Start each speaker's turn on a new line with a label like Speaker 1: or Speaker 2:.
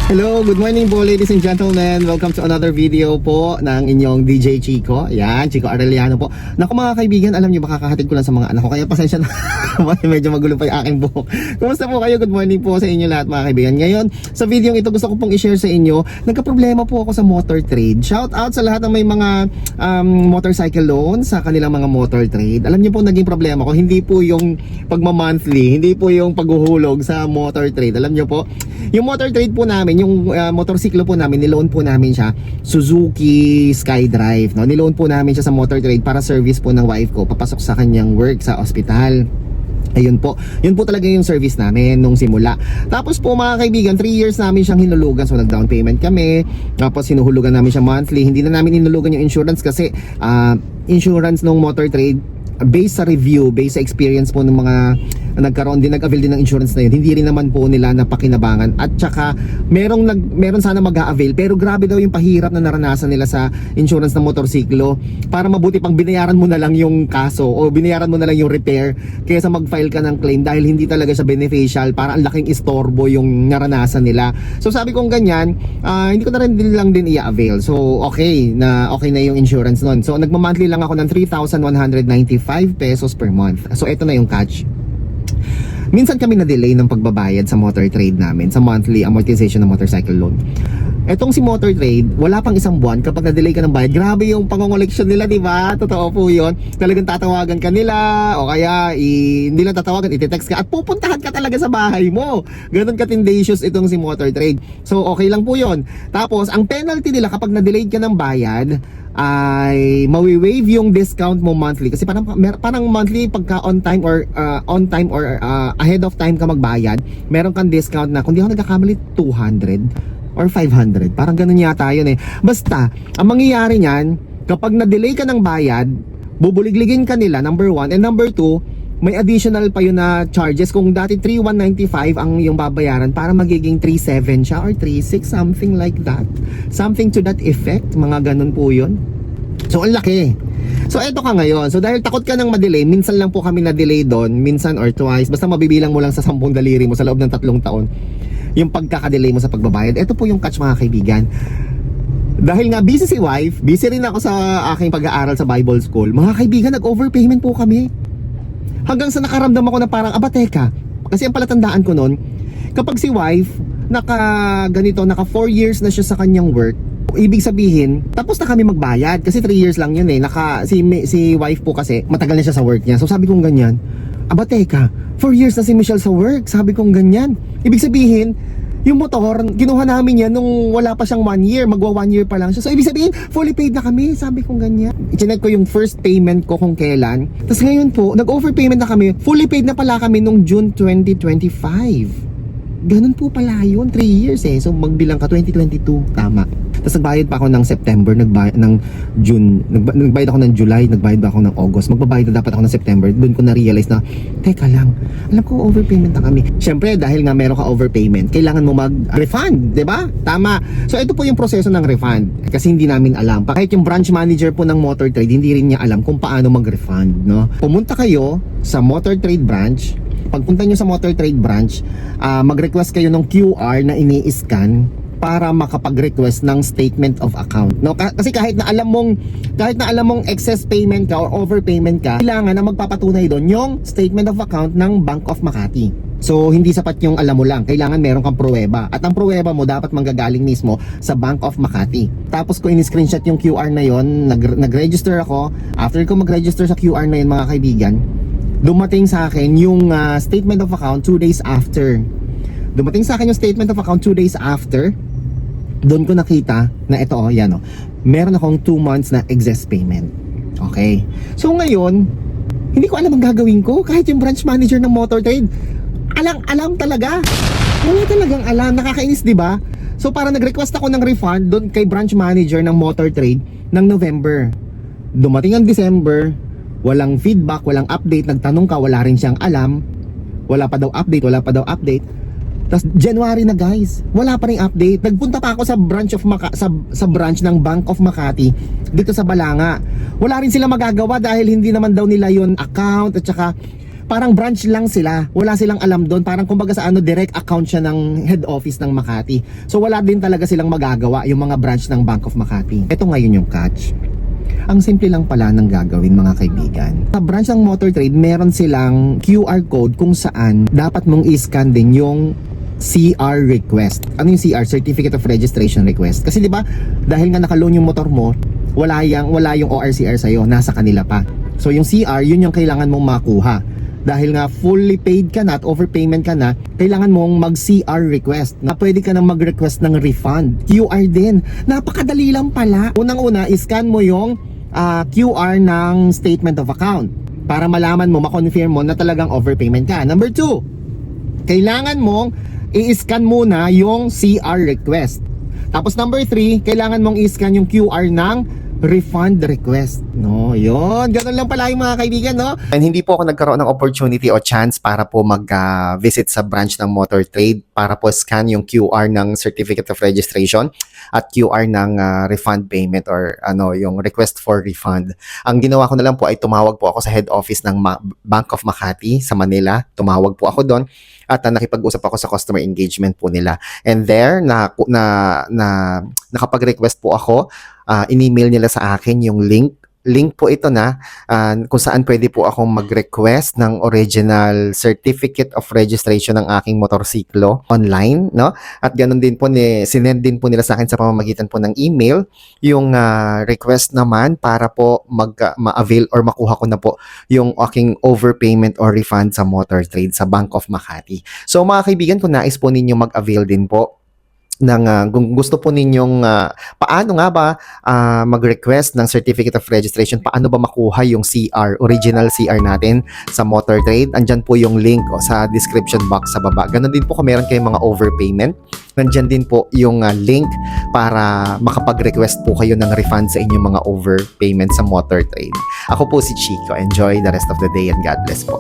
Speaker 1: Hello, good morning po ladies and gentlemen. Welcome to another video po ng inyong DJ Chico. Yan, Chico Arellano po. Naku mga kaibigan, alam niyo makakahatid ko lang sa mga anak ko. Kaya pasensya na, medyo magulo pa yung aking buhok. Kumusta po kayo? Good morning po sa inyo lahat mga kaibigan. Ngayon, sa video ito gusto ko pong i-share sa inyo. Nagka-problema po ako sa motor trade. Shout out sa lahat ng may mga motorcycle loans sa kanilang mga motor trade. Alam niyo po naging problema ko, hindi po yung pagma-monthly, hindi po yung paghuhulog sa motor trade. Alam niyo po, yung motor trade po namin, yung motorsiklo po namin, niloan po namin siya Suzuki Skydrive, no? Niloan po namin siya sa motor trade para service po ng wife ko papasok sa kanyang work sa ospital. Ayun po, yun po talaga yung service namin nung simula. Tapos po mga kaibigan, 3 years namin siyang hinulugan. So nag down payment kami, tapos hinuhulugan namin siya monthly. Hindi na namin hinulugan yung insurance kasi insurance nung motor trade based sa review, based sa experience po ng mga nagkaroon din, nag-avail din ng insurance na yun, hindi rin naman po nila napakinabangan. At saka meron sana mag-a-avail, pero grabe daw yung pahirap na naranasan nila sa insurance ng motorsiklo. Para mabuti pang binayaran mo na lang yung kaso o binayaran mo na lang yung repair kaysa mag-file ka ng claim dahil hindi talaga siya beneficial, para ang laking istorbo yung naranasan nila. So sabi kong ganyan, hindi ko na rin lang din i-avail. So okay na yung insurance nun. So nagma-monthly lang ako ng 3,195 pesos per month. So eto na yung catch. Minsan kami na-delay ng pagbabayad sa motor trade namin, sa monthly amortization ng motorcycle loan. Etong si motor trade, wala pang isang buwan kapag na-delay ka ng bayad, grabe yung pangongoleksyon nila, di ba? Totoo po yun. Talagang tatawagan ka nila, o kaya hindi lang tatawagan, iti-text ka at pupuntahan ka talaga sa bahay mo. Ganun ka-tindatious itong si motor trade. So okay lang po yun. Tapos ang penalty nila kapag na-delay ka ng bayad ay mawi-waive yung discount mo monthly, kasi parang monthly pagka on time or ahead of time ka magbayad, meron kang discount na, kung di ako nagkakamali, 200 or 500, parang ganun yata yun eh. Basta ang mangyayari niyan, kapag na-delay ka ng bayad, bubuligligin ka nila, number 1, and number 2, may additional pa yun na charges. Kung dati 3,195 ang yung babayaran, para magiging 3,700 siya or 3,600, something like that, something to that effect, mga ganun po yun. So ang laki. So eto ka ngayon, so dahil takot ka ng ma-delay, minsan lang po kami na-delay doon, minsan or twice, basta mabibilang mo lang sa 10 daliri mo sa loob ng 3 taon yung pagkakadelay mo sa pagbabayad. Ito po yung catch mga kaibigan. Dahil nga busy si wife, busy rin ako sa aking pag-aaral sa Bible School, mga kaibigan, nag-overpayment po kami. Hanggang sa nakaramdam ako na parang, teka, kasi ang palatandaan ko noon, kapag si wife, naka 4 years na siya sa kanyang work, ibig sabihin, tapos na kami magbayad kasi 3 years lang yun eh. Si wife po kasi, matagal na siya sa work niya. So sabi kong ganyan, teka, 4 years na si Michelle sa work. Sabi kong ganyan. Ibig sabihin, yung motor, kinuha namin yan nung wala pa siyang 1 year. Magwa 1 year pa lang siya. So ibig sabihin, fully paid na kami. Sabi kong ganyan. I-check ko yung first payment ko kung kailan. Tapos ngayon po, nag-overpayment na kami. Fully paid na pala kami nung June 2025. Ganun po pala yun, 3 years eh. So magbilang ka, 2022, tama. Tapos nagbayad pa ako ng September, nagbayad ako ng July, nagbayad pa ako ng August. Magbabayad na dapat ako ng September. Doon ko na-realize na, teka lang, alam ko overpayment na kami. Siyempre, dahil nga meron ka overpayment, kailangan mo mag-refund, di ba? Tama. So ito po yung proseso ng refund. Kasi hindi namin alam. Kahit yung branch manager po ng motor trade, hindi rin niya alam kung paano mag-refund, no? Pumunta kayo sa motor trade branch. Pagpunta nyo sa motor trade branch, mag-request kayo ng QR na ini-scan para makapag-request ng statement of account, no? Kasi kahit na alam mong excess payment ka or overpayment ka, kailangan na magpapatunay doon yung statement of account ng Bank of Makati. So hindi sapat yung alam mo lang, kailangan meron kang pruweba. At ang pruweba mo dapat manggagaling mismo sa Bank of Makati. Tapos ko in-screenshot yung QR na yon, nag-register ako. After ko mag-register sa QR na yun mga kaibigan, dumating sa akin yung statement of account 2 days after. Dumating sa akin yung statement of account 2 days after. Doon ko nakita na ito, yan o, meron akong 2 months na excess payment. Okay. So ngayon, hindi ko alam ang gagawin ko. Kahit yung branch manager ng motor trade, alam talaga. Wala talagang alam. Nakakainis, di ba? So para nag-request ako ng refund doon kay branch manager ng motor trade ng November. Dumating ang December, walang feedback, walang update. Nagtanong ka, wala rin siyang alam. Wala pa daw update. Tapos January na guys, wala pa ring update. Nagpunta pa ako sa branch ng Bank of Makati dito sa Balanga. Wala rin sila magagawa dahil hindi naman daw nila yon account, at saka parang branch lang sila. Wala silang alam doon. Parang kumbaga sa direct account siya ng head office ng Makati. So wala din talaga silang magagawa yung mga branch ng Bank of Makati. Ito ngayon yung catch. Ang simple lang pala ng gagawin mga kaibigan. Sa branch ng Motor Trade, meron silang QR code kung saan dapat mong i-scan din yung CR request. Ano yung CR? Certificate of Registration Request. Kasi 'di ba, dahil nga naka-loan yung motor mo, wala yung ORCR sa'yo, nasa kanila pa. So yung CR, yun yung kailangan mong makuha. Dahil nga fully paid ka na at overpayment ka na, kailangan mong mag-CR request. Na pwede ka nang mag-request ng refund. QR din. Napakadali lang pala. Unang-una, iscan mo yung QR ng statement of account para malaman mo, makonfirm mo na talagang overpayment ka. Number 2, kailangan mong i-scan muna yung CR request. Tapos number 3, kailangan mong i-scan yung QR ng refund request. No, yun. Ganun lang pala yung mga kaibigan, no? And hindi po ako nagkaroon ng opportunity o chance para po mag-visit sa branch ng Motor Trade para po scan yung QR ng Certificate of Registration at QR ng refund payment or yung request for refund. Ang ginawa ko na lang po ay tumawag po ako sa head office ng Bank of Makati sa Manila. Tumawag po ako doon at nakipag-usap ako sa customer engagement po nila. And there, nakapag-request po ako. In-email nila sa akin yung link po ito na kung saan pwede po akong mag-request ng original certificate of registration ng aking motorsiklo online, no? At ganun din po sinend din po nila sa akin sa pamamagitan po ng email yung request naman para po ma-avail or makuha ko na po yung aking overpayment or refund sa Motor Trade sa Bank of Makati. So mga kaibigan, kung nais po ninyo mag-avail din po kung gusto po ninyong paano nga ba mag-request ng Certificate of Registration, paano ba makuha yung CR, original CR natin sa Motor Trade, andyan po yung link sa description box sa baba. Ganon din po kung meron kayong mga overpayment, nandyan din po yung link para makapag-request po kayo ng refund sa inyong mga overpayment sa Motor Trade. Ako po si Chico. Enjoy the rest of the day and God bless po.